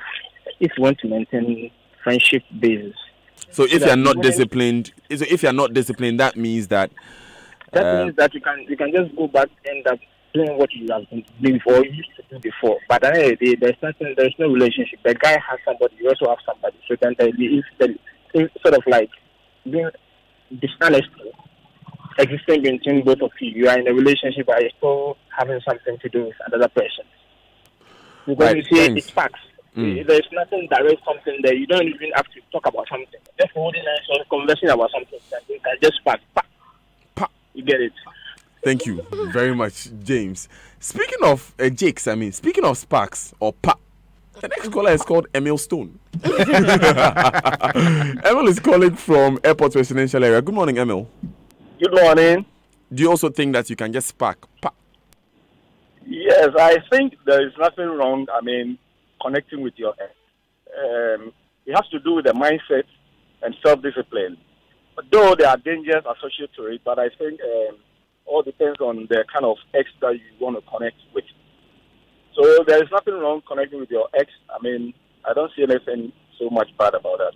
if you want to maintain friendship basis. So if you're not disciplined, that means that means that you can just go back and end up doing what you have been doing before, you used to do before. But at the end of the day, there's no relationship. The guy has somebody, you also have somebody. So then it's sort of like being dishonest existing between both of you. You are in a relationship, but you're still having something to do with another person. Because you see, it's facts. There's nothing direct, something there. You don't even have to talk about something. Just holding hands or conversing about something. You can just spark. You get it. Thank you very much, James. Speaking of Jakes, speaking of sparks or pa, the next caller is called Emil Stone. Emil is calling from Airport Residential Area. Good morning, Emil. Good morning. Do you also think that you can just spark? Pa? Yes, I think there is nothing wrong. Connecting with your ex. It has to do with the mindset and self-discipline. Though there are dangers associated to it, but I think all depends on the kind of ex that you want to connect with. So there is nothing wrong connecting with your ex. I don't see anything so much bad about that.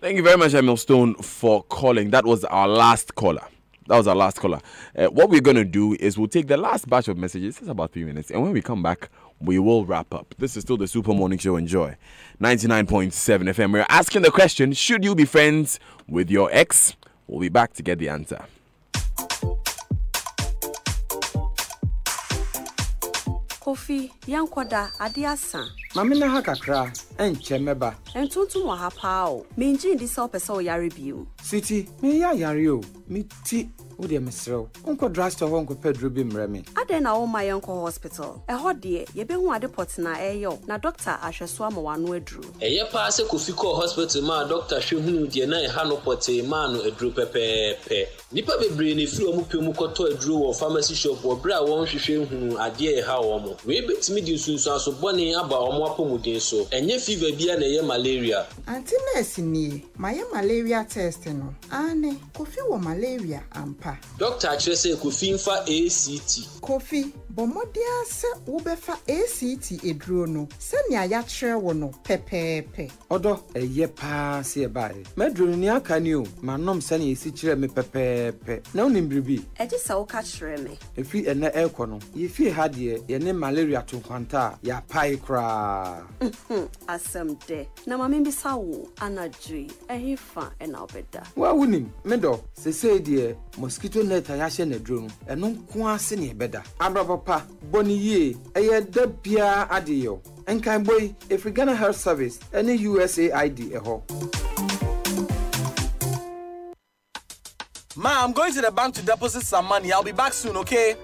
Thank you very much, Emil Stone, for calling. That was our last caller. What we're going to do is we'll take the last batch of messages. It's about 3 minutes. And when we come back, we will wrap up. This is still the Super Morning Show. Enjoy. 99.7 FM. We're asking the question, should you be friends with your ex? We'll be back to get the answer. Kofi, yankwada adiasa. Mamina hakakra, enchemeba. Entuntum wa hapao. Minji ndi so pesa o yare biu. Sweetie, me ya yare o. Me ti wo de mesrew. Onko drugstore ho onko pedro bi mreme. Ade na wo mayenko hospital. Eho de ye behu ade pot na eyo. Na doctor ahweso ama wano adru. Eye pa se Kofi ko hospital ma doctor hwehunu de na eha no pot ma no adru pepepe. Nipa bebre ne firi omu pemu koto adru wo pharmacy shop wo bra won hwehwe hunu ade eha wo mo. We betimi di sunsu aso bone aba omo apomuden so. Enye fever bia na ye malaria. Anti nurse ni maye malaria test no. Ane Kofi wo malaria ampa. Doctor actually say Kofi infa ACT. Kofi bomodia se wo befa ACT eduro no. Se nia ya kire wo no pepepe. Odo eye pa se e bae. Medro ni aka ni o. Manom se nia esi kire me pepepe. Na onim bribi. Eji sa wo ka kire me. Efi ene ekọ no. Ye fi ha de ye ne malaria to kwanta ya pai kra. Asem de. Na mama mbi sa wo anadri. Ehifa ena obeda. Wa wunim medo se de mosquito net ya hye na dro no. Eno nko ase ne beda. Abrabapa boni ye eye da bia adeyo. Enkan boy if Ghana Health Service any USAID eho. Ma, I'm going to the bank to deposit some money. I'll be back soon, okay?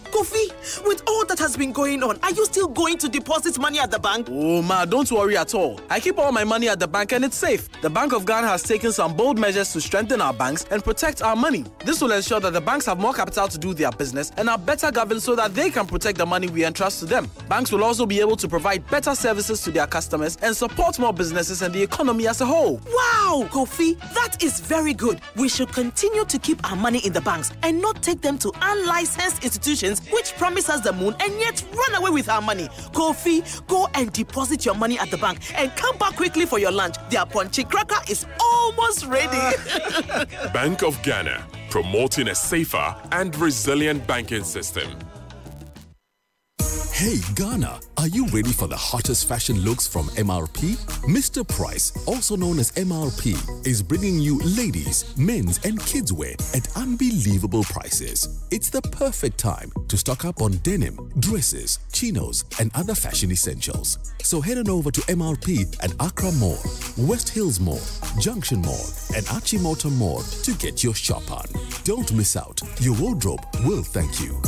Kofi, with all that has been going on, are you still going to deposit money at the bank? Oh, ma, don't worry at all. I keep all my money at the bank and it's safe. The Bank of Ghana has taken some bold measures to strengthen our banks and protect our money. This will ensure that the banks have more capital to do their business and are better governed so that they can protect the money we entrust to them. Banks will also be able to provide better services to their customers and support more businesses and the economy as a whole. Wow, Kofi, that is very good. We should continue to keep our money in the banks and not take them to unlicensed institutions which promise us the moon and yet run away with our money. Kofi, go and deposit your money at the bank and come back quickly for your lunch. Their punchy cracker is almost ready. Bank of Ghana, promoting a safer and resilient banking system. Hey Ghana, are you ready for the hottest fashion looks from MRP? Mr. Price, also known as MRP, is bringing you ladies, men's and kids wear at unbelievable prices. It's the perfect time to stock up on denim, dresses, chinos and other fashion essentials. So head on over to MRP at Accra Mall, West Hills Mall, Junction Mall and Achimota Mall to get your shop on. Don't miss out. Your wardrobe will thank you.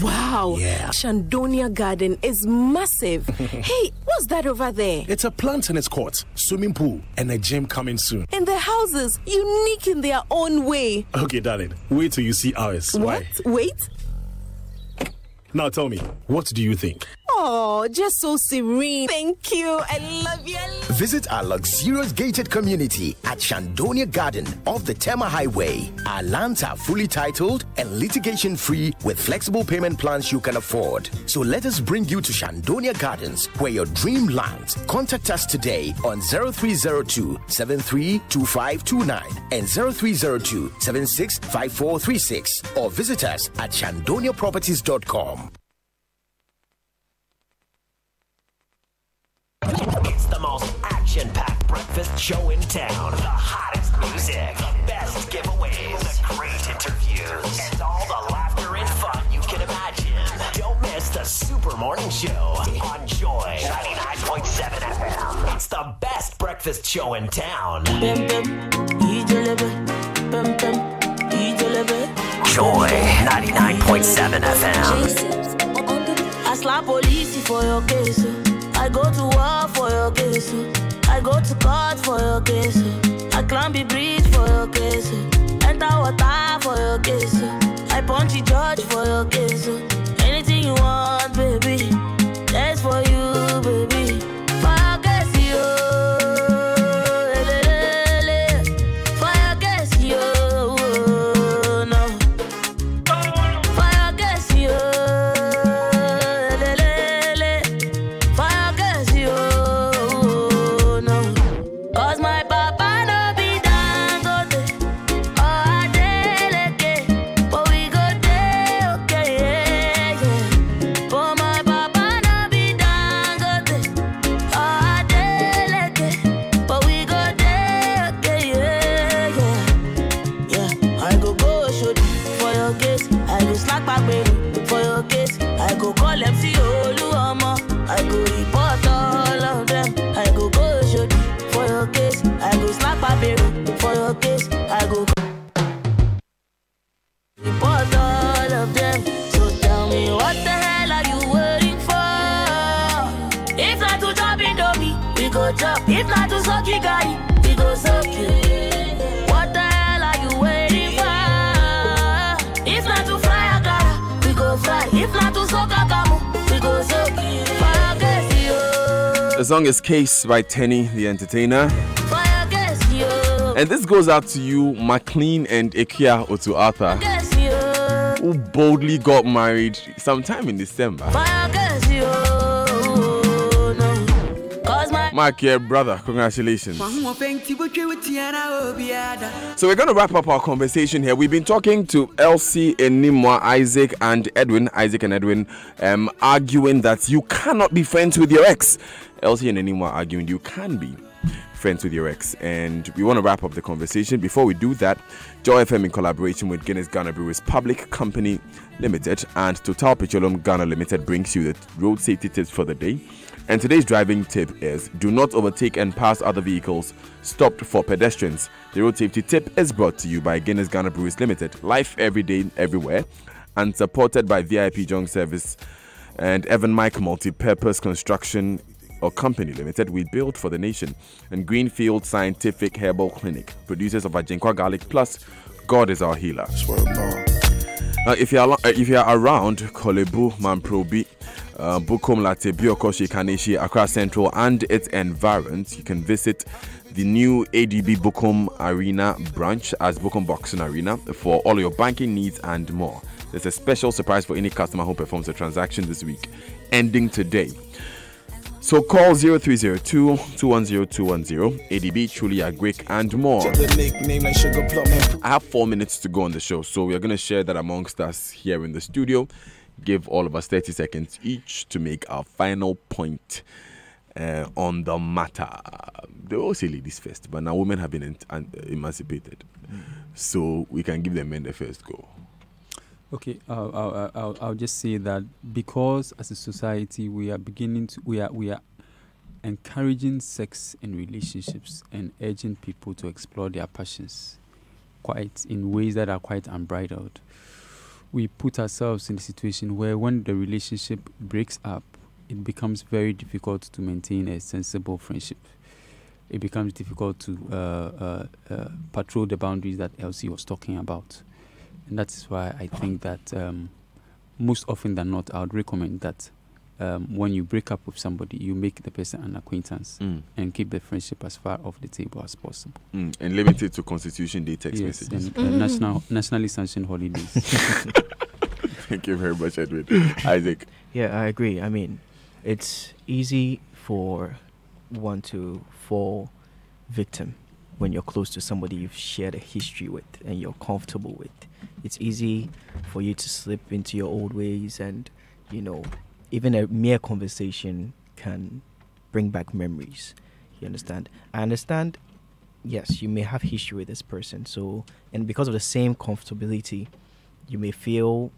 Wow, yeah. Shandonia Garden is massive. Hey, what's that over there? It's a plant tennis court, swimming pool, and a gym coming soon. And the houses, unique in their own way. Okay, darling, wait till you see ours. What? Why? Wait. Now tell me, what do you think? Oh, just so serene. Thank you. I love you. Visit our luxurious gated community at Shandonia Garden off the Tema Highway. Our lands are fully titled and litigation-free with flexible payment plans you can afford. So let us bring you to Shandonia Gardens, where your dream lands. Contact us today on 0302 732529 and 0302 765436 or visit us at shandoniaproperties.com. It's the most action-packed breakfast show in town. The hottest music, the best giveaways, the great interviews, and all the laughter and fun you can imagine. Don't miss the Super Morning Show on Joy 99.7 FM. It's the best breakfast show in town. Joy 99.7 FM. I slap police for your case. I go to war for your case. I go to court for your case. I climb the bridge for your case. Enter water for your case. I punch the judge for your case. Anything you want, baby, that's for you, baby. For your case, yo. For your case, yo. No. For your case, yo. If not to suck you, guy, we go suck you. What the hell are you waiting for? If not to fry a car, we go fry. If not to suck a gamu, we go suck you. The song is Case by Tenny, the Entertainer. And this goes out to you, McLean and Ekia Otu Arthur, who boldly got married sometime in December. Mark, your brother, congratulations. So we're going to wrap up our conversation here. We've been talking to Elsie, Enimwa, Isaac and Edwin, arguing that you cannot be friends with your ex. Elsie and Enimwa arguing you can be friends with your ex. And we want to wrap up the conversation. Before we do that, Joy FM in collaboration with Guinness Ghana Breweries Public Company Limited and Total Petroleum Ghana Limited brings you the road safety tips for the day. And today's driving tip is: do not overtake and pass other vehicles stopped for pedestrians. The road safety tip is brought to you by Guinness Ghana Breweries Limited, life every day, everywhere, and supported by VIP Junk Service and Evan Mike Multi-Purpose Construction or Company Limited. We build for the nation. And Greenfield Scientific Herbal Clinic, producers of Ajinkwa Garlic Plus. God is our healer. Now, if you are around Kolebu, Mamprobi, Bukom, Latebio, Koshi, Kaneshi, Accra Central and its environs, you can visit the new ADB Bukom Arena branch as Bukom Boxing Arena for all your banking needs and more. There's a special surprise for any customer who performs a transaction this week, ending today. So call 0302-210-210, ADB, Truly Agric, and more. I have 4 minutes to go on the show, so we are going to share that amongst us here in the studio. Give all of us 30 seconds each to make our final point on the matter. They all say ladies first, but now women have been emancipated. So we can give the men the first go. Okay, I'll just say that because as a society we are encouraging sex in relationships and urging people to explore their passions quite in ways that are quite unbridled. We put ourselves in a situation where when the relationship breaks up, it becomes very difficult to maintain a sensible friendship. It becomes difficult to patrol the boundaries that Elsie was talking about. And that's why I think that most often than not, I would recommend that when you break up with somebody, you make the person an acquaintance and keep the friendship as far off the table as possible. And limit it to Constitution Day text messages. And nationally sanctioned holidays. Thank you very much, Edwin. Isaac. Yeah, I agree. I mean, it's easy for one to fall victim when you're close to somebody you've shared a history with and you're comfortable with. It's easy for you to slip into your old ways, and even a mere conversation can bring back memories. You understand? I understand, yes, you may have history with this person, and because of the same comfortability, you may feel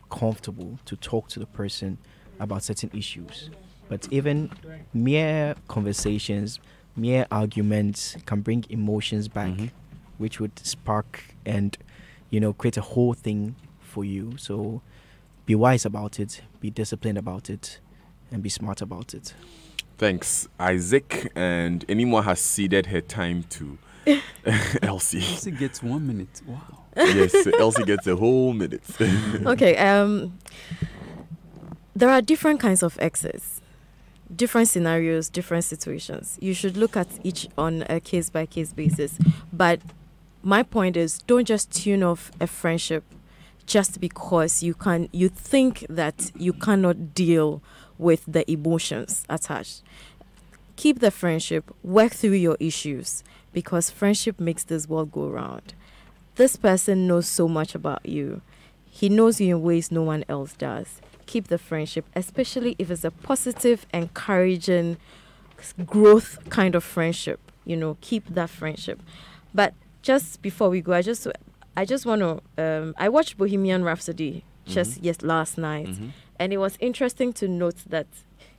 comfortable to talk to the person about certain issues. But even mere conversations, mere arguments can bring emotions back, which would spark and create a whole thing for you. So be wise about it, be disciplined about it, and be smart about it. Thanks, Isaac. And Enima has ceded her time to Elsie. Elsie gets 1 minute. Wow. Yes, Elsie gets a whole minute. Okay. There are different kinds of exes, different scenarios, different situations. You should look at each on a case-by-case basis. But my point is, don't just tune off a friendship just because you think that you cannot deal with the emotions attached. Keep the friendship, work through your issues, because friendship makes this world go round. This person knows so much about you. He knows you in ways no one else does. Keep the friendship, especially if it's a positive, encouraging, growth kind of friendship. Keep that friendship. But just before we go, I just want to. I watched Bohemian Rhapsody last night, and it was interesting to note that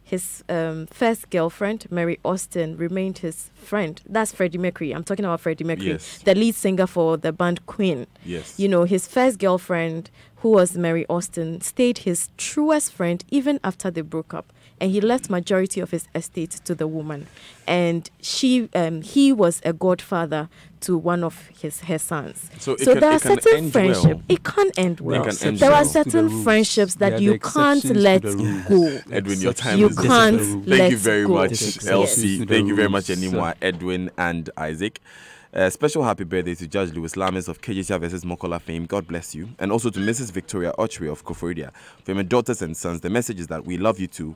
his first girlfriend, Mary Austin, remained his friend. That's Freddie Mercury. I'm talking about Freddie Mercury, the lead singer for the band Queen. Yes. His first girlfriend, who was Mary Austin, stayed his truest friend even after they broke up. And he left majority of his estate to the woman. And he was a godfather to one of her sons. So there are certain friendships. It can't end well. There are certain friendships that you can't let go. Edwin, your time you is can't disappearing. let Thank you very go. much, Elsie. Thank you very much, Enima, Edwin, and Isaac. Special happy birthday to Judge Lewis Lamis of KJCR versus Mokola fame. God bless you. And also to Mrs. Victoria Ochre of Koforidua. For my daughters and sons, the message is that we love you too.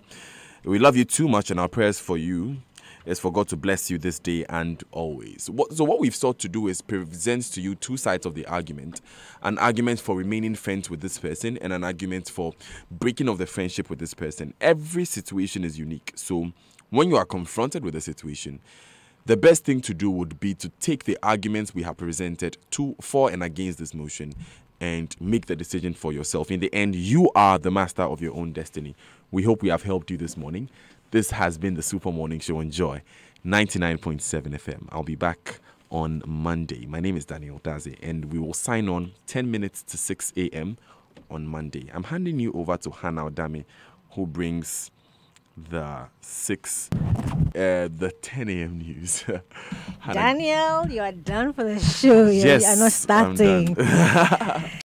We love you too much, and our prayers for you is for God to bless you this day and always. So what we've sought to do is present to you two sides of the argument. An argument for remaining friends with this person and an argument for breaking off the friendship with this person. Every situation is unique. So when you are confronted with a situation, the best thing to do would be to take the arguments we have presented for and against this motion and make the decision for yourself. In the end, you are the master of your own destiny. We hope we have helped you this morning. This has been the Super Morning Show on Joy 99.7 FM. I'll be back on Monday. My name is Daniel Daze, and we will sign on 10 minutes to 6 a.m. on Monday. I'm handing you over to Hannah Odame, who brings the 10 a.m. news. Daniel, you are done for the show. Yes, you are not starting.